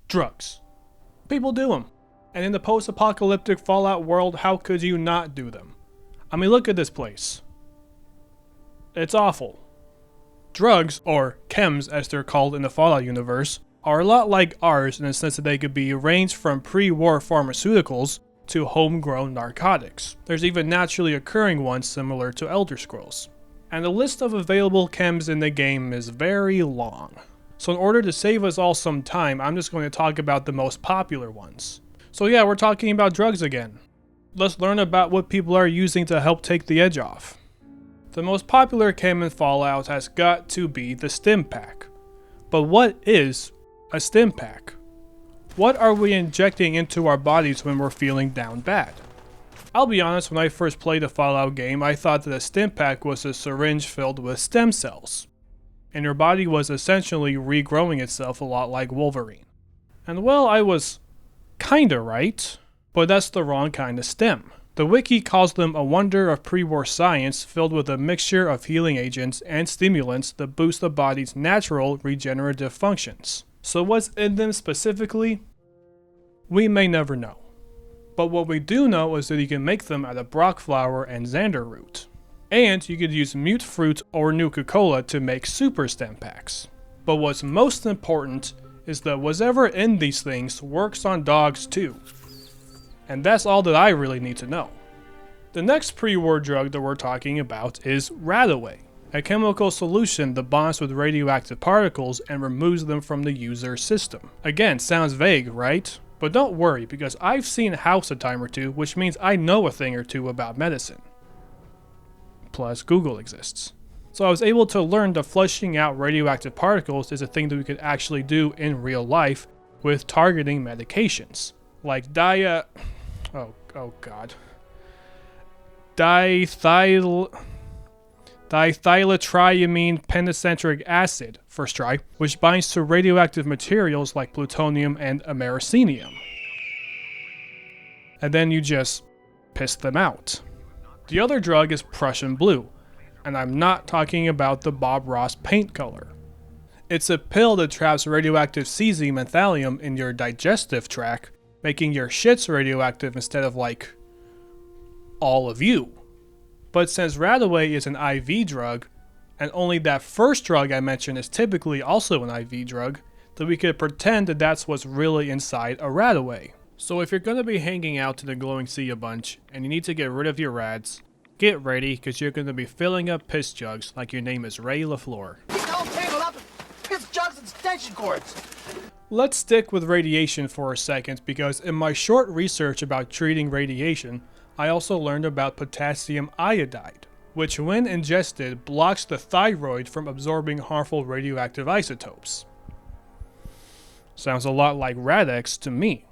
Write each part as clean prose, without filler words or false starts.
Drugs. People do them. And in the post-apocalyptic Fallout world, how could you not do them? I mean, look at this place. It's awful. Drugs, or chems as they're called in the Fallout universe, are a lot like ours in the sense that they could be ranged from pre-war pharmaceuticals to homegrown narcotics. There's even naturally occurring ones similar to Elder Scrolls. And the list of available chems in the game is very long. So in order to save us all some time, I'm just going to talk about the most popular ones. So yeah, we're talking about drugs again. Let's learn about what people are using to help take the edge off. The most popular chem in Fallout has got to be the stim pack. But what is a stim pack? What are we injecting into our bodies when we're feeling down bad? I'll be honest, when I first played a Fallout game, I thought that a stim pack was a syringe filled with stem cells, and your body was essentially regrowing itself a lot like Wolverine. And well, I was kinda right, but that's the wrong kind of stem. The wiki calls them a wonder of pre-war science filled with a mixture of healing agents and stimulants that boost the body's natural regenerative functions. So what's in them specifically? We may never know. But what we do know is that you can make them out of Brock flower and Xander root. And you could use mute fruit or Nuka-Cola to make super stem packs. But what's most important is that whatever in these things works on dogs too. And that's all that I really need to know. The next pre-war drug that we're talking about is rad-x, a chemical solution that bonds with radioactive particles and removes them from the user's system. Again, sounds vague, right? But don't worry, because I've seen House a time or two, which means I know a thing or two about medicine. Plus, Google exists. So I was able to learn that flushing out radioactive particles is a thing that we could actually do in real life with targeting medications. Like dithylotriamine pentacentric acid, first try, which binds to radioactive materials like plutonium and americinium. And then you just piss them out. The other drug is Prussian blue, and I'm not talking about the Bob Ross paint color. It's a pill that traps radioactive cesium and thallium in your digestive tract, making your shits radioactive instead of like all of you. But since rad-x is an IV drug, and only that first drug I mentioned is typically also an IV drug, then we could pretend that that's what's really inside a rad-x. So if you're going to be hanging out to the glowing sea a bunch, and you need to get rid of your rads, get ready, because you're going to be filling up piss jugs like your name is Ray LaFleur. Keep the whole table up and piss jugs and extension cords. Let's stick with radiation for a second, because in my short research about treating radiation, I also learned about potassium iodide, which when ingested blocks the thyroid from absorbing harmful radioactive isotopes. Sounds a lot like rad-x to me.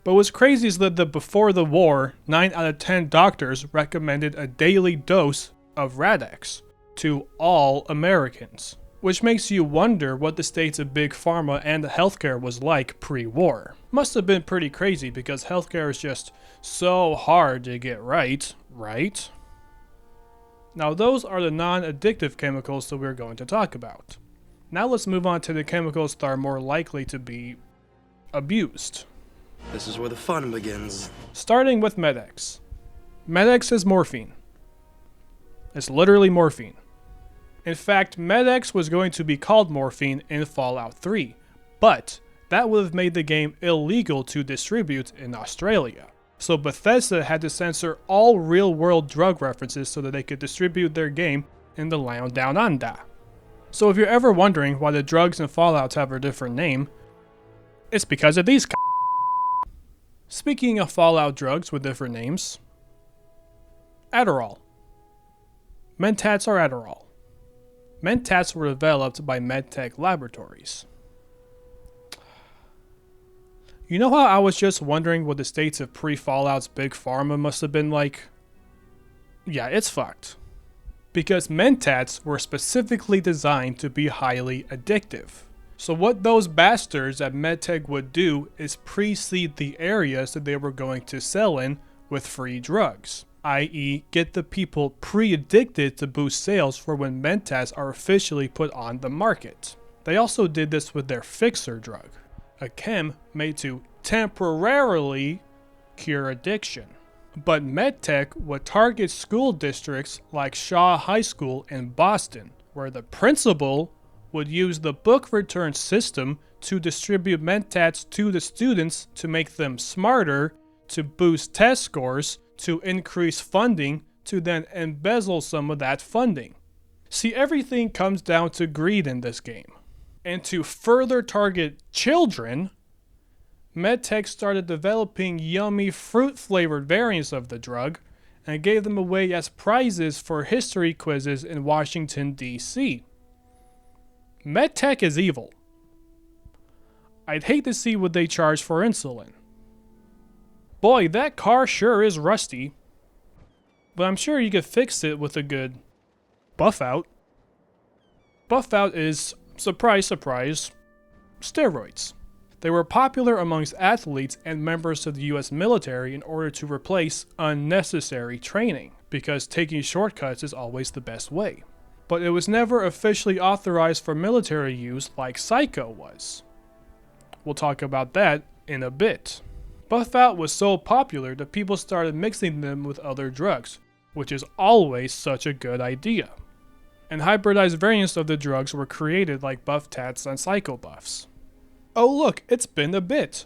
But what's crazy is that before the war, 9 out of 10 doctors recommended a daily dose of rad-x to all Americans, which makes you wonder what the states of Big Pharma and healthcare was like pre-war. Must have been pretty crazy because healthcare is just so hard to get right? Now those are the non-addictive chemicals that we're going to talk about. Now let's move on to the chemicals that are more likely to be abused. This is where the fun begins. Starting with Med-X. Med-X is morphine. It's literally morphine. In fact, Med-X was going to be called morphine in Fallout 3, but that would have made the game illegal to distribute in Australia. So Bethesda had to censor all real-world drug references so that they could distribute their game in the land down under. So if you're ever wondering why the drugs in Fallout have a different name, it's because of these Speaking of Fallout drugs with different names, Adderall. Mentats are Adderall. Mentats were developed by MedTech Laboratories. You know how I was just wondering what the states of pre-Fallout's Big Pharma must have been like? Yeah, it's fucked. Because Mentats were specifically designed to be highly addictive. So what those bastards at MedTech would do is precede the areas that they were going to sell in with free drugs, i.e. get the people pre-addicted to boost sales for when Mentats are officially put on the market. They also did this with their fixer drug. a chem made to temporarily cure addiction. But MedTech would target school districts like Shaw High School in Boston, where the principal would use the book return system to distribute mentats to the students to make them smarter, to boost test scores, to increase funding, to then embezzle some of that funding. See, everything comes down to greed in this game. And to further target children, MedTech started developing yummy fruit-flavored variants of the drug and gave them away as prizes for history quizzes in Washington, D.C. MedTech is evil. I'd hate to see what they charge for insulin. Boy, that car sure is rusty. But I'm sure you could fix it with a good buff out. Buff out is, surprise, surprise, steroids. They were popular amongst athletes and members of the US military in order to replace unnecessary training, because taking shortcuts is always the best way. But it was never officially authorized for military use like Psycho was. We'll talk about that in a bit. Buff out was so popular that people started mixing them with other drugs, which is always such a good idea. And hybridized variants of the drugs were created like Buff Tats and Psycho Buffs. Oh look, it's been a bit.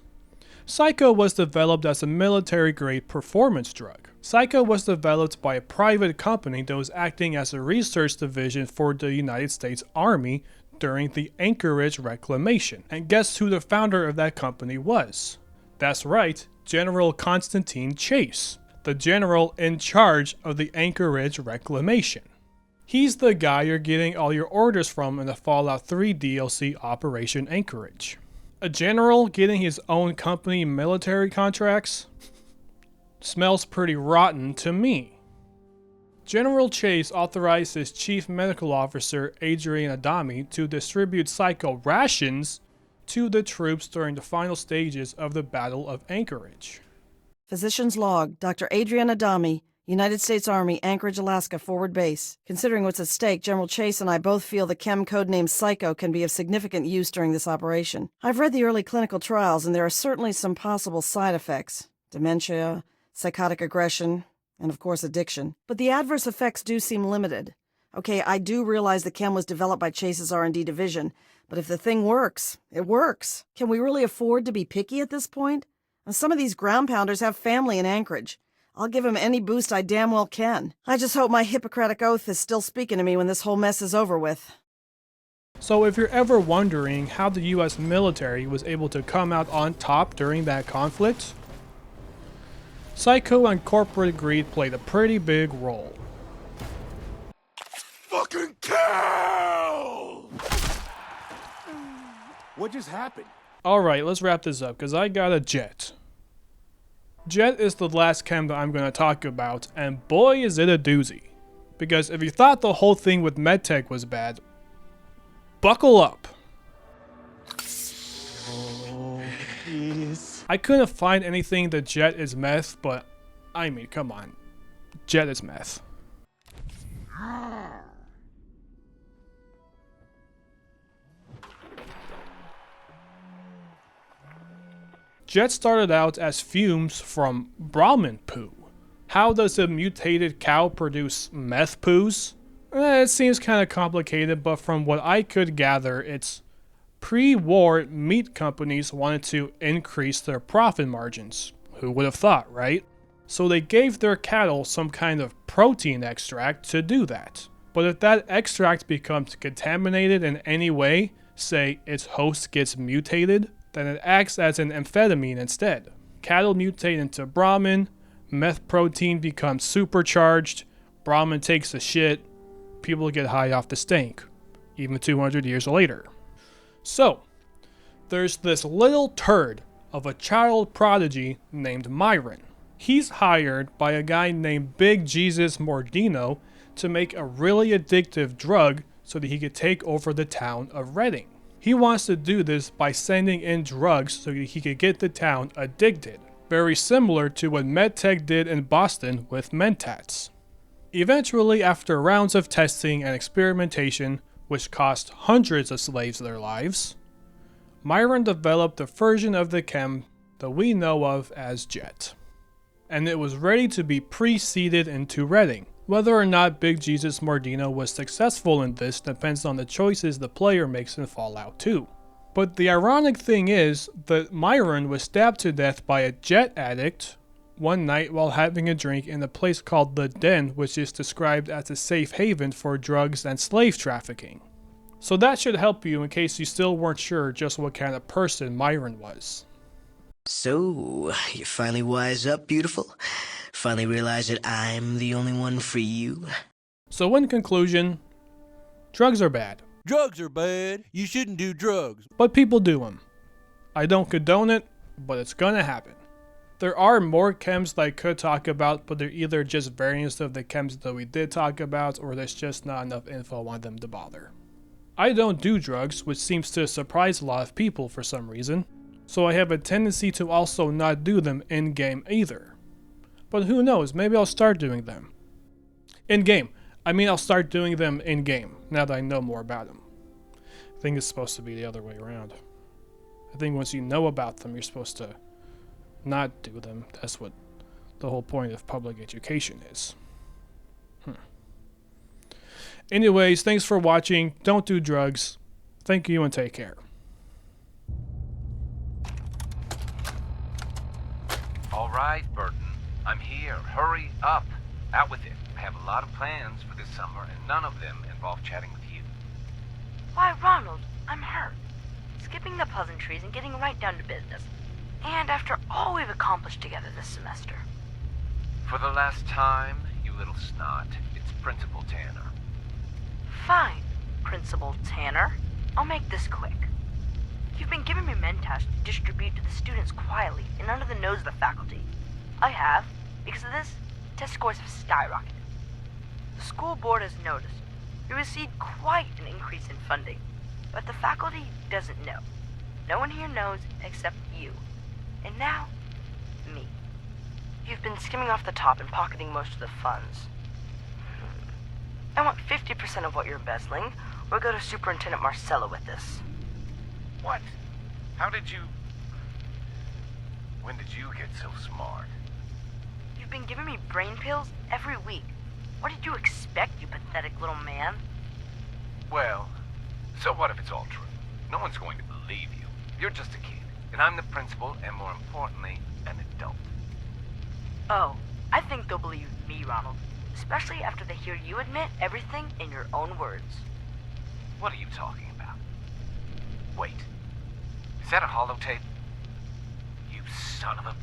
Psycho was developed as a military-grade performance drug. Psycho was developed by a private company that was acting as a research division for the United States Army during the Anchorage reclamation. And guess who the founder of that company was? That's right, General Constantine Chase, the general in charge of the Anchorage reclamation. He's the guy you're getting all your orders from in the Fallout 3 DLC Operation Anchorage. A general getting his own company military contracts? Smells pretty rotten to me. General Chase authorized his chief medical officer, Adrian Adami, to distribute Psycho rations to the troops during the final stages of the Battle of Anchorage. Physician's log, Dr. Adrian Adami, United States Army, Anchorage, Alaska, forward base. Considering what's at stake, General Chase and I both feel the chem codename Psycho can be of significant use during this operation. I've read the early clinical trials, and there are certainly some possible side effects. Dementia, psychotic aggression, and of course addiction. But the adverse effects do seem limited. Okay, I do realize the chem was developed by Chase's R&D division, but if the thing works, it works. Can we really afford to be picky at this point? And some of these ground pounders have family in Anchorage. I'll give them any boost I damn well can. I just hope my Hippocratic oath is still speaking to me when this whole mess is over with. So if you're ever wondering how the US military was able to come out on top during that conflict, Psycho and corporate greed played a pretty big role. Fucking kill! What just happened? Alright, let's wrap this up, because I got a jet. Jet is the last chem that I'm going to talk about, and boy is it a doozy. Because if you thought the whole thing with MedTech was bad, buckle up. Oh, jeez. I couldn't find anything that Jet is meth, but I mean, come on. Jet is meth. Jet started out as fumes from Brahmin poo. How does a mutated cow produce meth poos? It seems kind of complicated, but from what I could gather, it's pre-war meat companies wanted to increase their profit margins. Who would have thought, right? So they gave their cattle some kind of protein extract to do that. But if that extract becomes contaminated in any way, say its host gets mutated, then it acts as an amphetamine instead. Cattle mutate into Brahmin, meth protein becomes supercharged, Brahmin takes a shit, people get high off the stank, even 200 years later. So, there's this little turd of a child prodigy named Myron. He's hired by a guy named Big Jesus Mordino to make a really addictive drug so that he could take over the town of Redding. He wants to do this by sending in drugs so that he could get the town addicted, very similar to what MedTech did in Boston with mentats. Eventually, after rounds of testing and experimentation, which cost hundreds of slaves their lives, Myron developed a version of the chem that we know of as Jet, and it was ready to be pre-seeded into Reading. Whether or not Big Jesus Mordino was successful in this depends on the choices the player makes in Fallout 2. But the ironic thing is that Myron was stabbed to death by a Jet addict one night while having a drink in a place called The Den, which is described as a safe haven for drugs and slave trafficking. So that should help you in case you still weren't sure just what kind of person Myron was. So, you finally wise up, beautiful? Finally realize that I'm the only one for you? So in conclusion, drugs are bad. Drugs are bad. You shouldn't do drugs. But people do them. I don't condone it, but it's gonna happen. There are more chems that I could talk about, but they're either just variants of the chems that we did talk about, or there's just not enough info on them to bother. I don't do drugs, which seems to surprise a lot of people for some reason, so I have a tendency to also not do them in-game either. But who knows, maybe I'll start doing them. In-game. I mean, I'll start doing them in-game, now that I know more about them. I think it's supposed to be the other way around. I think once you know about them, you're supposed to not do them. That's what the whole point of public education is. Anyways, thanks for watching. Don't do drugs. Thank you and take care. All right, Burton. I'm here. Hurry up. Out with it. I have a lot of plans for this summer, and none of them involve chatting with you. Why, Ronald, I'm hurt. Skipping the pleasantries and getting right down to business. And after all we've accomplished together this semester. For the last time, you little snot, it's Principal Tanner. Fine, Principal Tanner. I'll make this quick. You've been giving me mentats to distribute to the students quietly and under the nose of the faculty. I have. Because of this, test scores have skyrocketed. The school board has noticed. We received quite an increase in funding, but the faculty doesn't know. No one here knows except you. And now, me. You've been skimming off the top and pocketing most of the funds. I want 50% of what you're embezzling. We'll go to Superintendent Marcella with this. What? How did you... When did you get so smart? You've been giving me brain pills every week. What did you expect, you pathetic little man? Well, so what if it's all true? No one's going to believe you. You're just a kid. And I'm the principal, and more importantly, an adult. Oh, I think they'll believe me, Ronald. Especially after they hear you admit everything in your own words. What are you talking about? Wait. Is that a holotape? You son of a...